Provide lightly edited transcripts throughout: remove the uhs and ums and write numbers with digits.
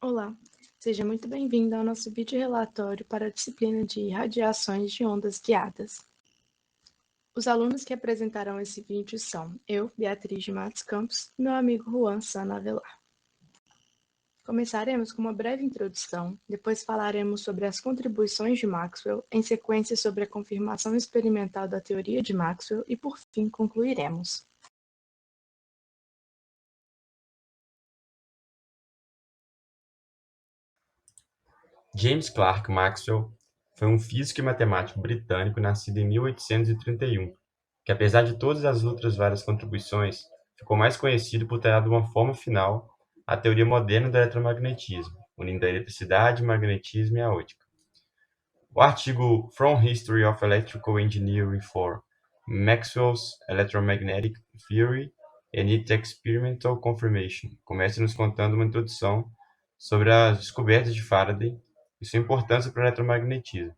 Olá, seja muito bem-vindo ao nosso vídeo relatório para a disciplina de Radiações de Ondas Guiadas. Os alunos que apresentarão esse vídeo são eu, Beatriz de Matos Campos, e meu amigo Juan Sana Avelar. Começaremos com uma breve introdução, depois falaremos sobre as contribuições de Maxwell, em sequência sobre a confirmação experimental da teoria de Maxwell e, por fim, concluiremos. James Clerk Maxwell foi um físico e matemático britânico nascido em 1831, que apesar de todas as outras várias contribuições, ficou mais conhecido por ter dado uma forma final à teoria moderna do eletromagnetismo, unindo a eletricidade, o magnetismo e a ótica. O artigo From History of Electrical Engineering for Maxwell's Electromagnetic Theory and its Experimental Confirmation começa nos contando uma introdução sobre as descobertas de Faraday e sua importância para o eletromagnetismo.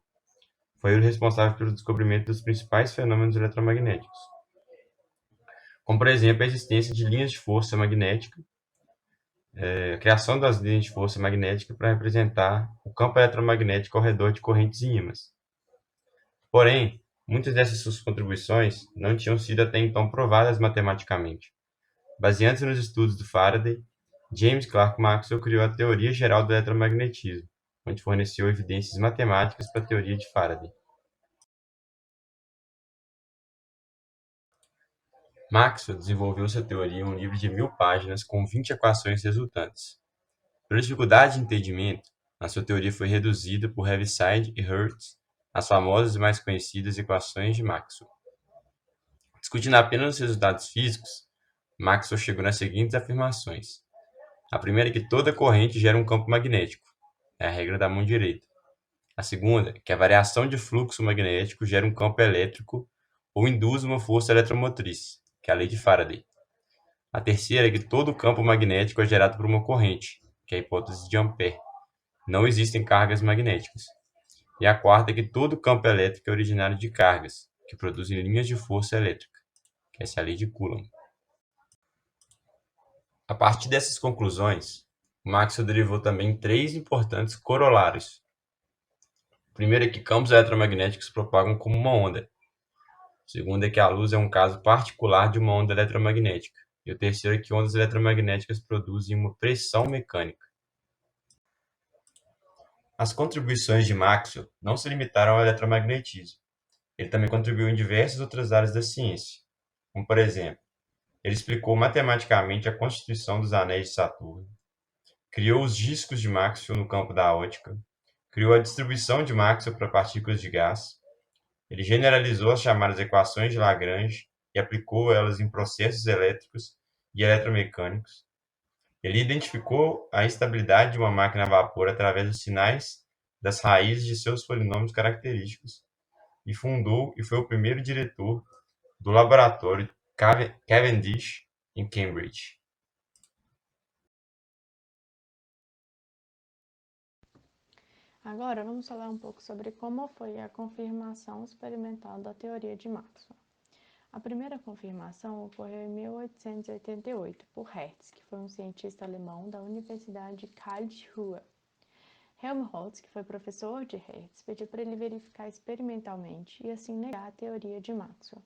Foi ele responsável pelo descobrimento dos principais fenômenos eletromagnéticos, como, por exemplo, a existência de linhas de força magnética, a criação das linhas de força magnética para representar o campo eletromagnético ao redor de correntes e ímãs. Porém, muitas dessas suas contribuições não tinham sido até então provadas matematicamente. Baseando-se nos estudos do Faraday, James Clerk Maxwell criou a teoria geral do eletromagnetismo, onde forneceu evidências matemáticas para a teoria de Faraday. Maxwell desenvolveu sua teoria em um livro de 1000 páginas com 20 equações resultantes. Pela dificuldade de entendimento, a sua teoria foi reduzida por Heaviside e Hertz às famosas e mais conhecidas equações de Maxwell. Discutindo apenas os resultados físicos, Maxwell chegou nas seguintes afirmações. A primeira é que toda corrente gera um campo magnético, é a regra da mão direita. A segunda é que a variação de fluxo magnético gera um campo elétrico ou induz uma força eletromotriz, que é a lei de Faraday. A terceira é que todo campo magnético é gerado por uma corrente, que é a hipótese de Ampère. Não existem cargas magnéticas. E a quarta é que todo campo elétrico é originário de cargas, que produzem linhas de força elétrica, que essa é a lei de Coulomb. A partir dessas conclusões, Maxwell derivou também três importantes corolários. O primeiro é que campos eletromagnéticos se propagam como uma onda. O segundo é que a luz é um caso particular de uma onda eletromagnética. E o terceiro é que ondas eletromagnéticas produzem uma pressão mecânica. As contribuições de Maxwell não se limitaram ao eletromagnetismo. Ele também contribuiu em diversas outras áreas da ciência, como, por exemplo, ele explicou matematicamente a constituição dos anéis de Saturno, criou os discos de Maxwell no campo da ótica, criou a distribuição de Maxwell para partículas de gás, ele generalizou as chamadas equações de Lagrange e aplicou elas em processos elétricos e eletromecânicos. Ele identificou a instabilidade de uma máquina a vapor através dos sinais das raízes de seus polinômios característicos e fundou e foi o primeiro diretor do laboratório Cavendish em Cambridge. Agora vamos falar um pouco sobre como foi a confirmação experimental da teoria de Maxwell. A primeira confirmação ocorreu em 1888 por Hertz, que foi um cientista alemão da Universidade de Karlsruhe. Helmholtz, que foi professor de Hertz, pediu para ele verificar experimentalmente e assim negar a teoria de Maxwell.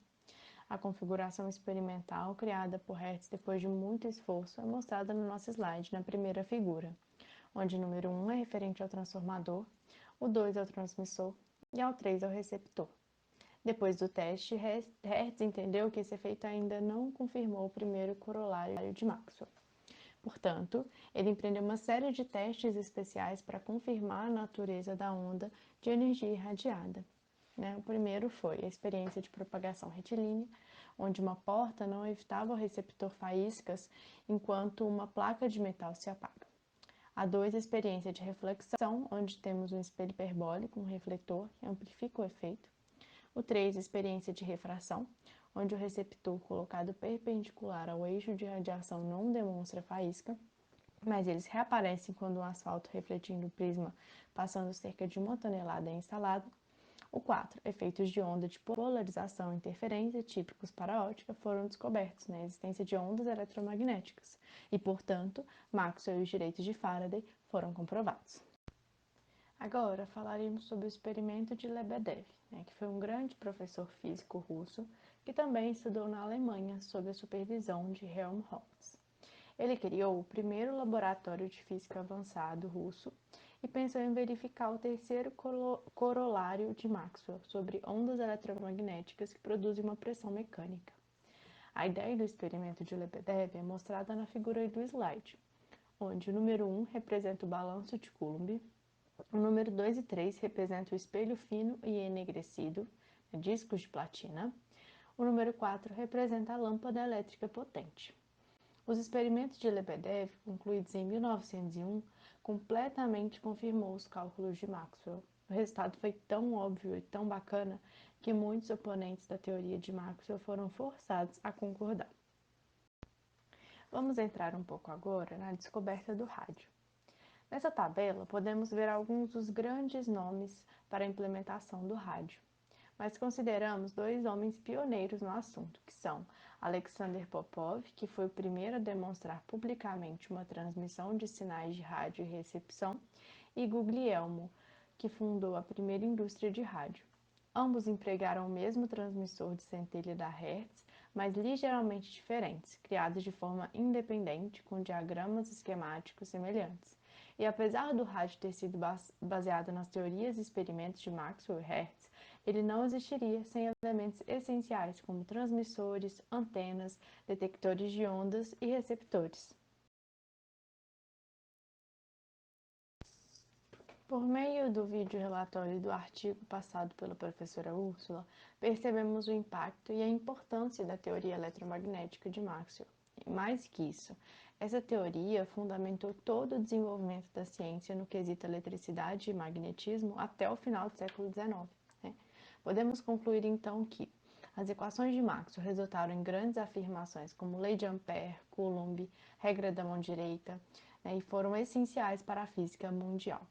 A configuração experimental criada por Hertz depois de muito esforço é mostrada no nosso slide, na primeira figura, onde o número 1 é referente ao transformador, o 2 é o transmissor e o 3 é o receptor. Depois do teste, Hertz entendeu que esse efeito ainda não confirmou o primeiro corolário de Maxwell. Portanto, ele empreendeu uma série de testes especiais para confirmar a natureza da onda de energia irradiada. O primeiro foi a experiência de propagação retilínea, onde uma porta não evitava o receptor faíscas enquanto uma placa de metal se apaga. A 2, a experiência de reflexão, onde temos um espelho hiperbólico, um refletor, que amplifica o efeito. O 3, a experiência de refração, onde o receptor colocado perpendicular ao eixo de radiação não demonstra faísca, mas eles reaparecem quando o asfalto refletindo o prisma passando cerca de 1 tonelada é instalado. O 4, efeitos de onda de polarização e interferência típicos para a ótica foram descobertos na existência de ondas eletromagnéticas e, portanto, Maxwell e os direitos de Faraday foram comprovados. Agora falaremos sobre o experimento de Lebedev, que foi um grande professor físico russo que também estudou na Alemanha sob a supervisão de Helmholtz. Ele criou o primeiro laboratório de física avançado russo e pensou em verificar o terceiro corolário de Maxwell sobre ondas eletromagnéticas que produzem uma pressão mecânica. A ideia do experimento de Lebedev é mostrada na figura do slide, onde o número 1 representa o balanço de Coulomb, o número 2 e 3 representam o espelho fino e enegrecido, discos de platina, o número 4 representa a lâmpada elétrica potente. Os experimentos de Lebedev, concluídos em 1901, completamente confirmou os cálculos de Maxwell. O resultado foi tão óbvio e tão bacana que muitos oponentes da teoria de Maxwell foram forçados a concordar. Vamos entrar um pouco agora na descoberta do rádio. Nessa tabela, podemos ver alguns dos grandes nomes para a implementação do rádio, mas consideramos dois homens pioneiros no assunto, que são Alexander Popov, que foi o primeiro a demonstrar publicamente uma transmissão de sinais de rádio e recepção, e Guglielmo, que fundou a primeira indústria de rádio. Ambos empregaram o mesmo transmissor de centelha da Hertz, mas ligeiramente diferentes, criados de forma independente, com diagramas esquemáticos semelhantes. E apesar do rádio ter sido baseado nas teorias e experimentos de Maxwell e Hertz, ele não existiria sem elementos essenciais como transmissores, antenas, detectores de ondas e receptores. Por meio do vídeo relatório e do artigo passado pela professora Úrsula, percebemos o impacto e a importância da teoria eletromagnética de Maxwell. E mais que isso, essa teoria fundamentou todo o desenvolvimento da ciência no quesito eletricidade e magnetismo até o final do século XIX. Podemos concluir então que as equações de Maxwell resultaram em grandes afirmações como lei de Ampère, Coulomb, regra da mão direita, e foram essenciais para a física mundial.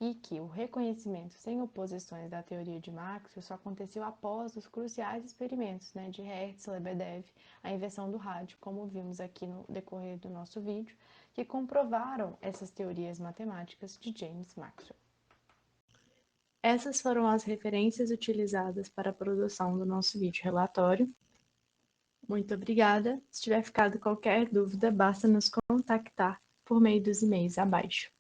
E que o reconhecimento sem oposições da teoria de Maxwell só aconteceu após os cruciais experimentos de Hertz, Lebedev, a invenção do rádio, como vimos aqui no decorrer do nosso vídeo, que comprovaram essas teorias matemáticas de James Maxwell. Essas foram as referências utilizadas para a produção do nosso vídeo relatório. Muito obrigada. Se tiver ficado qualquer dúvida, basta nos contactar por meio dos e-mails abaixo.